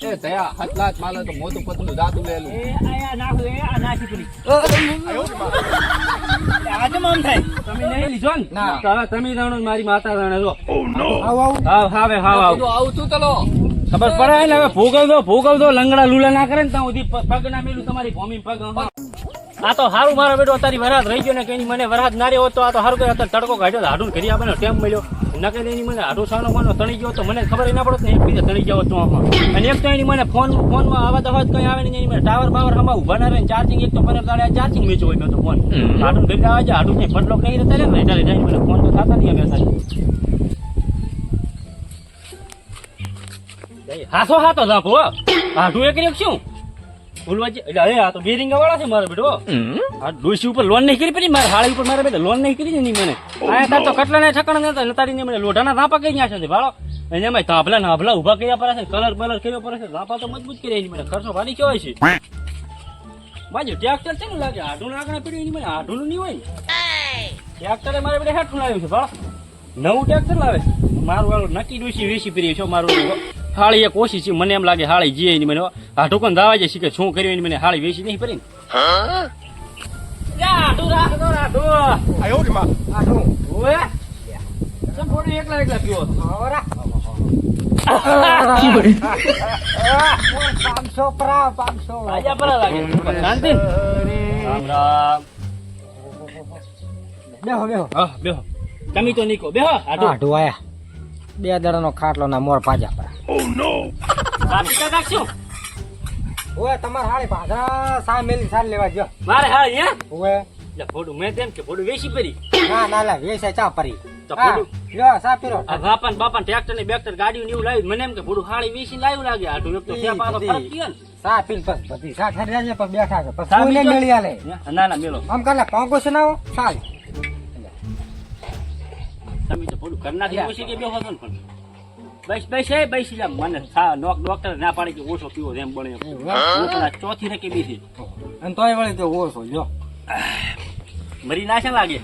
એ તયા હતલાત માલે તો મોટું પતલું દાતું લેલું એ આયા નાખો એ આ નાખી પડી આજે મમ થાય તમે નહીં લીધો ને ના. તમે જાણો ને મારી માતા જાણે જો આવું આવું તું તલો ખબર પડે ને હવે ભોગવ દો લંગડા લુલા ના કરે ને ત્યાં સુધી પગ ના મેલું તમારી ભૂમિ પગ આ તો હારું મારો બેટો તારી વરાત રહી ગયો ને કઈ મને વરાત ના રહ્યો તો આ તો હારું કે તડકો કાઢ્યો હાડું ઘરી આપણને ટેમ મળ્યો નકે એની મને હાડું સાનો માનો તણી ગયો તો મને ખબર ના પડત ને એક બીજા તણી જાવ તો અને એક તો એની મને ફોનમાં આવા અવાજ કઈ આવે ને એની મને ટાવર બાવર હમા ઉભા ના રહે ચાર્જિંગ એક તો પંદર દાડે ચાર્જિંગ મેચો હોય તો ફોન હાડું ઘરી આવે છે હાડું કઈ ફટલોક નહીં રહેતા ને એટલે જાય મને ફોન તો થતા નહીં હવે સાહેબ હાસો હાતો જાપો હાડું એક એક શું ભૂલવાજી એટલે હવે આ તો બેરિંગ વાળા છે મારો બેટો આ ડોસી ઉપર લોન નહીં કરી પડી મારે હાળી ઉપર મારા બેટા લોન નહીં કરી ને મને આ તાર તો કટલા ના ઠકાણા નતા નતારી મને લોઢાના ધાપા કરી ગયા છે ભાળો અને એમાં તાંભલા નાભલા ઉભા કર્યા પડે છે કલર બલર કર્યો પડે છે ધાપા તો મજબૂત કર્યા મને ખર્ચો ભારી કેવાય છે બાજુ ટ્રેક્ટર છે ને લાગે આઢું નાગણા પીડ્યું એની મને આઢું નહીં હોય ટ્રેક્ટરે મારે બેટા હેઠું લાવ્યું છે ભાળો નવું ટ્રેક્ટર લાવે છે મારું વાળું નક્કી ડોસી વેસી પીરી છો મારું હાળી એક ઓછી છે મને એમ લાગે હાળી જીએ એની મને આ ઢોકન દાવા જાય છે કે શું કર્યું એની મને હાળી વેચી નહીં પડી એકલા પીવો 500 પરા 500 રાજા પરા લાગે શાંતિ રામ રામ બેહો હા બેહો તમે તો નીકો બેહો આઢું આયા 2 દાડાનો ખાટલો ના મોર પાજા પરા કાપી નાખશું ઓય તમાર હાળી પાછા સા મેલી સાલ લેવા જો મારે હાળી હે ઓય એટલે ફોડું મેં તેમ કે ફોડું વેચી પડી ના ના લા વેસે ચા પરી તો ફોડું લ્યો સા પીરો આ બાપાન ટ્રેક્ટર ને બેક્ટર ગાડીઓ ને એવું લાવ્યું મને એમ કે ફોડું હાળી વેચી લાવ્યું લાગે આટલું એક તો છે પાછો ફરક થયો ને સા પીન બસ બધી સા ઠરી રાજે પર બેઠા છે પછી સા કોઈને પીજો? મેળી આલે ના ના મેલો આમ કાલે પાંગો સુનાવો સાલ તમે તો ફોડું કર નાખી ઓછી કે બેહો છો ને પણ બસ લે મને ડોક્ટર ના પાડી કે ઓછો પીવો એમ બને ચોથી રે કે બીજી અને તોય વળી તો ઓછો જો મરી ના છે લાગે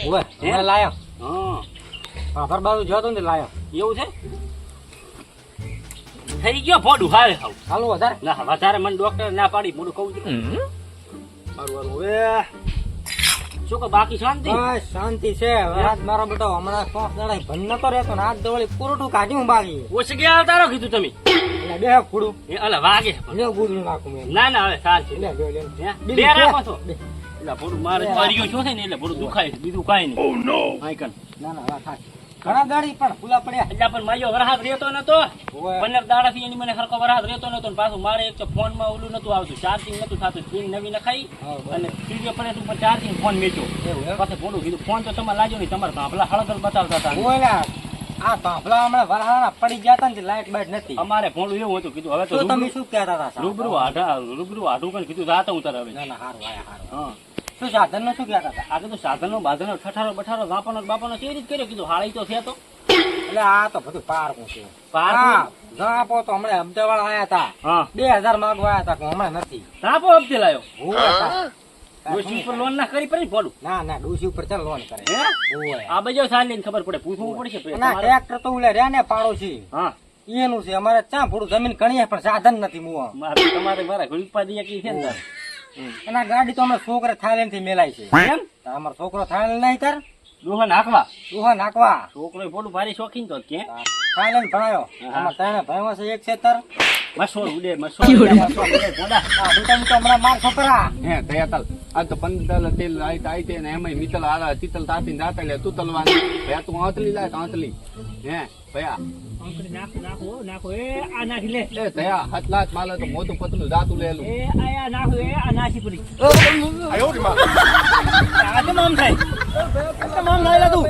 ઓય મને લાયો હા પાફર બાજુ જોતો ને લાયો એવું છે થઈ ગયો ફોડું હારે હાવ હાલો વધારે ના વધારે મને ડોક્ટર ના પાડી મોડું કહું છું સારું હવે શું કે બાકી શાંતિ બસ શાંતિ છે રાત મારો બેટો હમણાં 5 દાડા ભન નતો રહેતો ને આજ દવળી પૂરઠું કાઢ્યું બાકી ઓછી ગયા તારો કીધું તમે એટલે બે ખુડું એ અલા વાગે લ્યો ગુદડું નાખું મેં ના ના હવે સાલ છે લે લ્યો લ્યો બે રાખો છો એટલે થોડું મારે માર્યો છો છે ને એટલે થોડું દુખાય છે બીજું કાંઈ નહીં ઓ નો આઈકન ના ના વાત થાય ઘણા દાડી પણ ફૂલા પડ્યા એટલે પણ માર્યો વરહાદ રહેતો નતો ઓય 15 દાડાથી એની મને સરખો વરહાદ રહેતો નતો ને પાછું મારે એક તો ફોન માં ઓલું નતું આવતું ચાર્જિંગ નતું થતું સ્ક્રીન નવી નખાઈ અને ત્રીજો પડે ઉપર ચાર્જિંગ ફોન મેચ્યો પાછું થોડું કીધું ફોન તો તમારે લાગ્યો નહીં તમારે કાંપલા હળદર બતાવતા હતા ઓલા આ તાંભલા હમણાં વરહાના પડી ગયા હતા ને લાઈટ બાઈટ નથી અમારે ફોન એવું હતું કીધું હવે તો તો તમે શું કહેતા હતા રૂબરૂ આઢું કઈ કીધું રાત ઉતાર હવે ના ના હારું આયા હારું હા શું સાધન નું શું કહેતા હતા આ કીધું સાધનો બાધનો ઠઠારો બઠારો બાપાનો કેવી રીતે કર્યો કીધું હાળી તો છે તો એટલે આ તો બધું પારકું છે પારકું? હા જો આપો તો હમણાં અમદાવાદ આયા હતા હા 2000 માંગવા આયા હતા કે હમણાં નથી તાપો હપ્તે લાયો ઓય ડોશી ઉપર લોન ના કરી પડી ફોડું ના ના ડોસી ઉપર ચાલ લોન કરે હે ઓય આ બજો સાલ લઈને ખબર પડે પૂછવું પડશે પછી ના તમારે. ટ્રેક્ટર તો ઉલે રહ્યા ને પાડોશી હા એનું છે અમારે ચા થોડું જમીન કણીએ પણ સાધન નથી મુવા તમારે મારા ઉપાધિ કી છે ને તારે. અને આ ગાડી તો અમારા છોકરા થાઈલેન્ડ થી મેલાય છે એમ અમારો છોકરો થાઈલેન્ડ નહીં તાર દોહા નાખવા દુહા નાખવા છોકરો ફોડું ભારી શોખીન તો કે થાઈલેન્ડ ભણાયો અમારા ત્રણે ભાઈઓ છે એક છે તાર મસોડ ઉડે મસોડ ઉડે પોડા આ દુકાન તો હમણાં માર છોકરા હે તયા તલ આ તો 15 તેલ આઈ તે ને એમાં મિતલ આલા તીતલ તાપી દાતા લે તું તલવાની ભયા તું આંતલી લાય આંતલી હે ભયા નાખો એ આ નાખી લે એ તયા હતલાત માલે તો મોટું પતલું દાતું લેલું એ આયા નાખો એ આ નાખી પડી આયો રે માં આ તો મામ થાય આ તો મામ થાય તું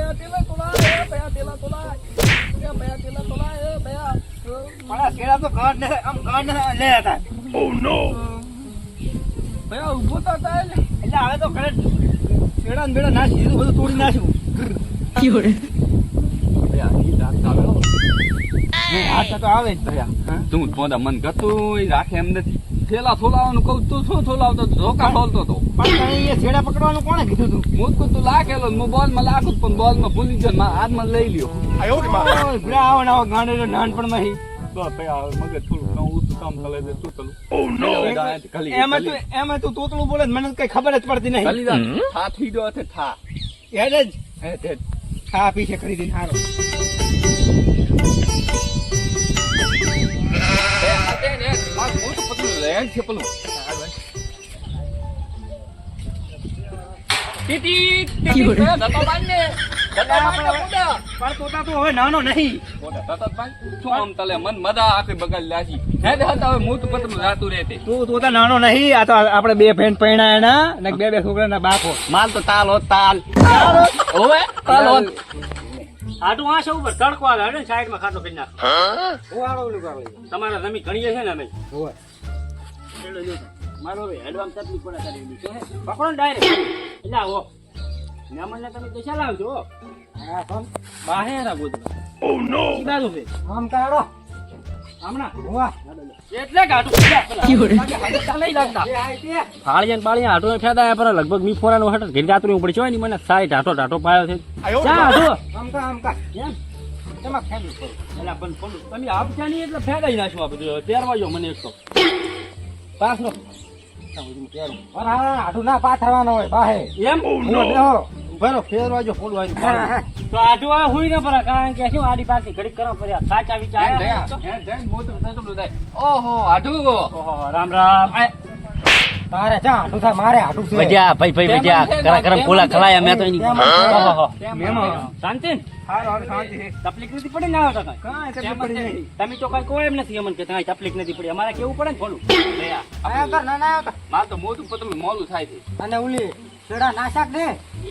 મારા કેળા તો ગાડ ને આમ ગાડ ને લે હતા ઓ નો ભયા ઉભો તો હતા એટલે હવે તો કરે કેળા ને બેડા નાખી દીધું બધું તોડી નાખ્યું ભયા ઈ દાત આવેલો આ તો આવે જ ભયા તું પોદા મન ગતું રાખે એમ નથી થેલા થોલાવાનું કહું તું શું થોલાવતો ધોકા ખોલતો તો પણ એ છેડા પકડવાનું કોણે કીધું તું મુદકો તું લાખેલો હું બોલ માં લાખું પણ બોલ માં ભૂલી ગયો હાથ માં લઈ લ્યો આવો ને આવો ગાંડો નાનપણમાં તો ભાઈ આ મગજ થોડું ઊંચું કામ કરે છે તું તલું એમાં તું તોતલું બોલે મને કઈ ખબર જ પડતી નહીં. ખાલી જા થા થઈ ગયો છે થા હેડ જ હે તે હા પીછે ખરીદીને હારો. માર મોટું પતલું લેન છે પેલું ટીટી ટીટી દતો બાંધને દતો બાંધને મોટા પણ તોતા તો હવે નાનો નહીં. મોટા દતો બાંધ શું આમ તલે મન મદા આપે બગાડ લાજી હે દે હતા હવે મોટું પતલું રાતું રહેતે તું તોતા નાનો નહીં. આ તો આપણે બે ફ્રેન્ડ પૈણાના ને બે છોકરાના બાપો. માલ તો તાલ હોત તાલ ઓવે તાલ હોત આટું આ છે ઉપર તડકો આવે ને સાઈડમાં ખાતો કરી નાખ. હું આડો ઓલું કરો તમારા જમીન ઘણીએ છે ને અમે હોય એટલે જો મારો હવે હેડવામાં તકલીફ પડે તારી એની. પકડો ને ડાયરેક્ટ એટલે આવો મહેમાનને તમે પૈસા લાવજો હા કોણ બાહેરા ગોદરા ઈ બાજુ છે આમ કાઢો હમણાં વાહ એટલે કાઢું લઈ લાગતા એ આઈ તે ફાળિયા બાળિયા આટો ફેદા પર લગભગ મી ફોરાનો હટ ઘેર ગાતરું પડે છે ને મને સાઈ ઢાટો પાયો છે ચા આટો આમ કા એમ તમાક ખાઈ લો એલા પણ તમે આપશા નહીં એટલે ફેદાઈ નાખો આ બધું તેરવાજો મને એક તો પાછો હા આટું ના પાથરવાનો હોય બાહે એમ બેહો બરો ફેરવાજો ફોડવાનું તો આટું આ હુઈ ન પરા કારણ કે શું આડી પાસે ઘડીક કરવા પડ્યા સાચા વિચાર હે આયા દયા હે જઈ મોટું પતલું થાય ઓહો આઢુ ઓહો રામ રામ તારે ચા આટું થાય મારે આટું છે વજ્યા ભાઈ વજ્યા કરા કરમ કોલા ખલાયા મેં તો એની ઓહો મેમો શાંતિ ને હારો હારો શાંતિ છે. તકલીફ નથી પડી ના આવતા કાંઈ તકલીફ પડી નહીં. તમે તો કઈ કોઈ એમ નથી અમને કે કાંઈ તકલીફ નથી પડી અમારે કેવું પડે ને થોડું દયા આયા કર ના ના કર માલ તો મોટું પતલું મોલું થાય છે અને ઓલી છેડા નાશાક દે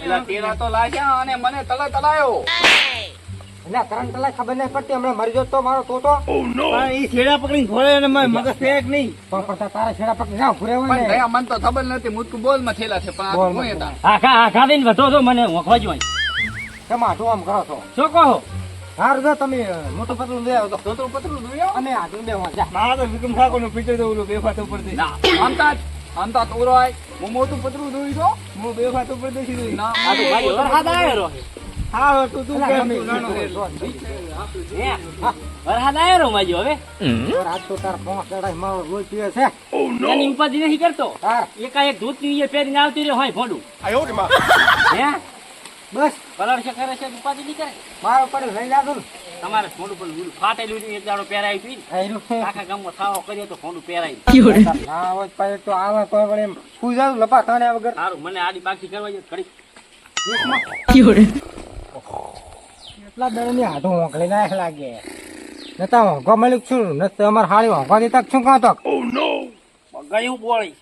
એલા તેરા તો લાગ્યા અને મને તલાયો એટલે કરંટ લાય ખબર નહીં પડતી હમણાં મરી જતો મારો તોતો પણ ઈ છેડા પકડીને ફોડે ને મગજ ફેક નહીં. પણ તારા છેડા પકડી ના ઘુરે હોય પણ ને દયા મને તો ખબર નથી મુટકું બોલ માં થેલા છે પણ આ તો બોલમાં. હું હતા હા ખાધીને વધો તો મને વખવા જોઈ તમે આટું આમ કરો છો શું કહો હારું જો તમે મોટું પતલું દે આવતો તોતરું પતલું જોયો અમે આટું બે જા મારા તો વિક્રમ ઠાકોર નું પિક્ચર તો ઓલું બેફાત ઉપર થી. ના આમતા તોરો આય હું મોટું પતલું જોઈ તો હું બેફાત ઉપર થી સીધું. ના આ તો ભાઈ વરસાદ આવ્યો હારો તું તું કેમ તમે તું નાનો છે? હે વરસાદ આવ્યો માજી હવે આજ તો તાર પાંચ ચડાઈ મારો રોજ પીવે છે એની ઉપાધિ નહીં કરતો હા એકાએક ધોતી એ પહેરીને આવતી રહ્યો હોય ફોડું હે બસ કલર છે કરે છે ઉપાધિ નહીં કરે મારો પડે લઈ જાતો ને તમારે ફોડું પણ ઓલું ફાટેલું છે એક દાડો પહેરાયું હતું ને. આયરું. આખા ગામમાં થાવો કર્યો તો ફોડું પહેરાયું ના હોય તો પછી તો આવે તો પણ એમ સુઈ જાવ લપા કાને વગર સારું મને આડી બાકી કરવા જોઈએ ઘડી એટલા દળની હાથો મોકલી ના લાગે નતા હોંકો મળ્યું છું નતા અમારે હાળી હોંકો દેતા શું કાં તો ગયું બોળી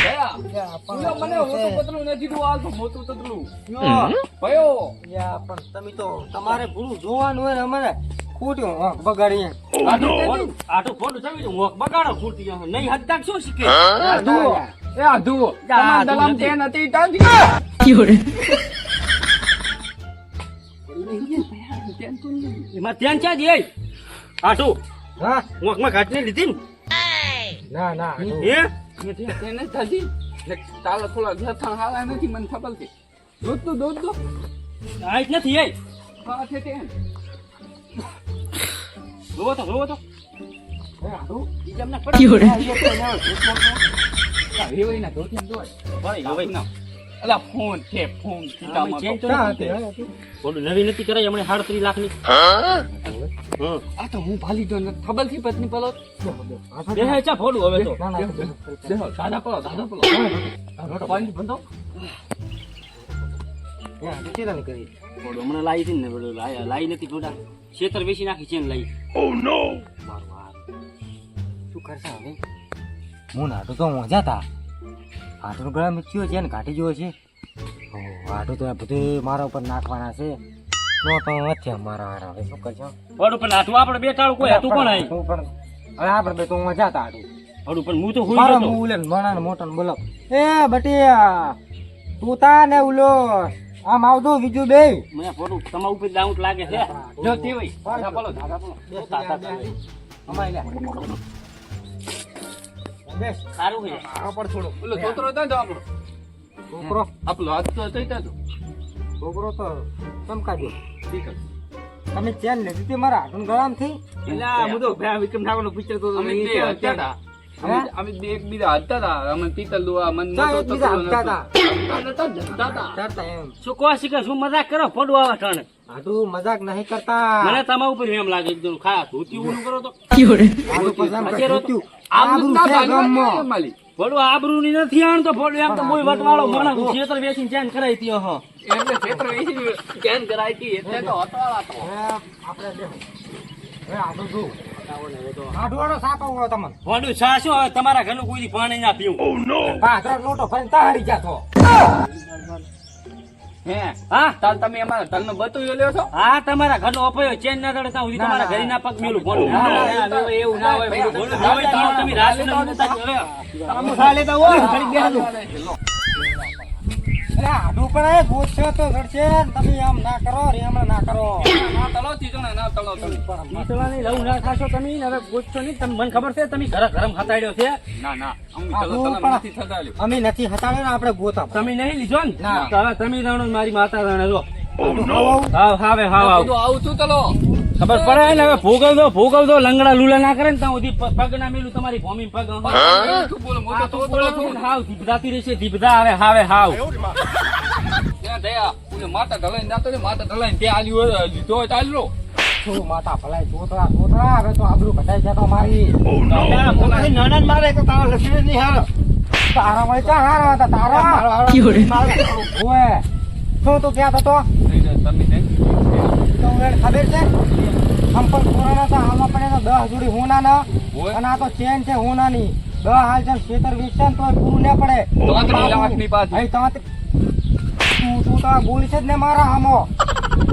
મને મોટું પતલું નથી દઉં આ તો મોટું પતલું ભયો યા પણ તમે તો તમારે પૂરું જોવાનું હોય ને અમારે ખોટ્યું હોંક બગાડીએ આટું ફોડું જમી દઉં હોક બગાડો ખૂટી જાય નહીં હદ શું શીખે આધુ એ આધુ તમાર દલામ તે નથી તાંજી એમાં ત્યાં ક્યાં જઈ આટું હા હોકમાં ઘાટ ને લીધી ને ના ના હે તેને તાંજી ને તાલા થોડા જથાણ હાલા નથી મને ખબર છે દૂધ દો આજ નથી એ હા છે તે જોવો તો ઈ તમને રેવાઈના ધોતિયા દોડ પડી હવે ના અલા ફોન છે ફોન આમાં ચેન્જ તો ક્યાં નથી. હતી? બોલું નવી નથી કરાઈ હમણાં 37 લાખની આ તો હું ભાલી દો ને ખબર થી પત્ની પલો બે ચા ફોડું હવે તો ના, ના, દાદા પલો પાણી બંધો યા, ચિંતા નહીં કરી. ફોડું હમણાં લાવી હતી ને બોલું લાવી નથી થોડા છેતર વેચી નાખી ચેન લાવી મારું હાથ. શું કરશે હવે? હું નાટો તો મોજા તા આટલું ગળા મીચ્યો છે ને ઘાટી જેવો છે આટલું તો આ બધું મારા ઉપર નાખવાના છે નો તો નથી મારા હારા હવે શું કરશો ફોડું પણ હાથું આપણે બે ટાળું કોઈ હાથું પણ આવી તું પણ હવે આપણે બે તો મોજા તા આટલું ફોડું પણ હું તો હુઈ મારો ગયો મું ઉલે મણા ને મોટા ને બોલો એ બટિયા તું તા ને ઉલો આમ આવતો બીજું બે મને ફોડું તમારા ઉપર ડાઉટ લાગે છે જો તે હોય દાદા પલો અમારી લે બેસ સારું છે આ પર થોડો ઓલો છોકરો હતો ને તો આપણો છોકરો આપણો હાથ તો થઈ જતો છોકરો તો ચમકાજો ઠીક છે. તમે ચેન લીધી હતી મારા હાથું ગળામથી એટલે હું તો વિક્રમ ઠાકોર નું પિક્ચર તો અમે બે હતા તા. અમે બે એકબીજા હતા તા. અમે પિત્તલ દુઆ મન ચાલ, નતો એકબીજા થતો હસતા નતો. હતા. હતા તા. ચડતા એમ શું કહો શીખે શું મજાક કરો પડું આવા ટાણે હાથું મજાક નહીં કરતા મને તમારા ઉપર એમ લાગે એકદમ ખા ધોતી ઊનું કરો તો હાથું પછી એમ પછી રોતો. કીધું, આબરૂ આબરૂ ના છે ભાગવા ગામમાં. દે માલી. પડું આબરૂ ની નથી આણ તો પડું એમ તો મોય વટવાળો માણસ હું ખેતર વેચીને ચેન કરાઈ ત્યો હો એટલે ક્ષેત્ર વેચી કેન કરાઈ હતી એટલે તો હતવાળા તો. હવે આપણે દેખો. હવે હાથું શું? હાથવાળો સાપ આવો તમને. પડું છા શું હવે તમારા ઘરનું કોઈ દી પાણી ના પીવું પાછળ લોટો ફરીને તારી જાતો. હે હા તાલ તમે અમારા તલનો બતુયો લ્યો છો હા તમારા ઘરનો અપયો ચેન ના દડે ત્યાં સુધી તમારા ઘરે ના પગ મેલું પડું એવું ના હોય હવે તારો તમે રાશિ ના ઉતાર હવે આમ ખા લેતા હોય ઘડી બેહજો એટલે હાથું પણ એ ગોઠશે તો જડશે ને. તમે આમ ના કરો રેમણ ના કરો. ના તલો તીજોને ના તલો તમે ઈસવાની લવ ના ખાશો તમે ને હવે ગોચશો નહીં તમે મને ખબર છે તમે ઘરે ગરમ ખતાડ્યો છે ના ના અમે આ તલો હું તલમ પણ- નથી થતાલ્યો અમે નથી હટાડ્યો ને આપણે ગોતા. તમે નહીં લીધો ને ના. તો હવે તમે જાણો ને મારી માતા જાણે જો હાથું ખાવું? હાવ હાવે હાવ હાવ કીધું આવું છું તલો ખબર પડે ને હવે ભોગવ દો લંગડા લુલા ના કરે ને ત્યાં સુધી પગ ના મેલું તમારી ભૂમિ પગ તું બોલો મોટો તો તલો છું હાવ ધીબધાતી રહેશે ધીબધા હવે હાવે હાવ ત્યાં દયા ઓલે માતા ઢલાઈને જાતો ને માતા ઢલાઈને ત્યાં આલ્યું હોય લીધો હોય તો આલ્યો શું માતા ભલાઈ તોતરા તોતરા હવે તો આબરૂ કઢાઈ જતો મારી. નાના ને મારે તો તારા લક્ષ્મી નહીં હારો તારા વળી ક્યાં હારા હતા તારા? ઓય, શું તું ક્યાં હતો? તમે ને તો મને ખબર છે સંપર્ક કોરોના તો આમાં પડે તો 10 જોડી હોના ના હોય. અને આ તો ચેન છે હોનાની 10 હાલ છે ખેતર વેચશે ને તોય પૂરું ના પડે. 33 લાખની પાછી. અહીં તું તો આ બોલી છે જ ને મારા હામો.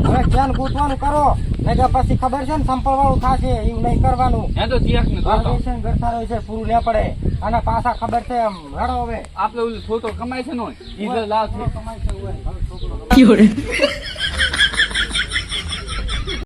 હવે ચેન ગોતવાનું કરો ને કે પછી ખબર છે ને સંપર્ક વાળું થશે એવું નહીં કરવાનું. હે તો તિયાક ને ઘર જોતો વેચે ને ઘરતા રહે છે પૂરું ના પડે અને પાછા ખબર છે એમ હેડો હવે આપણે ઓલું છોકરો કમાય છે નો ઈ લાવ છે કમાય છે, ઓય.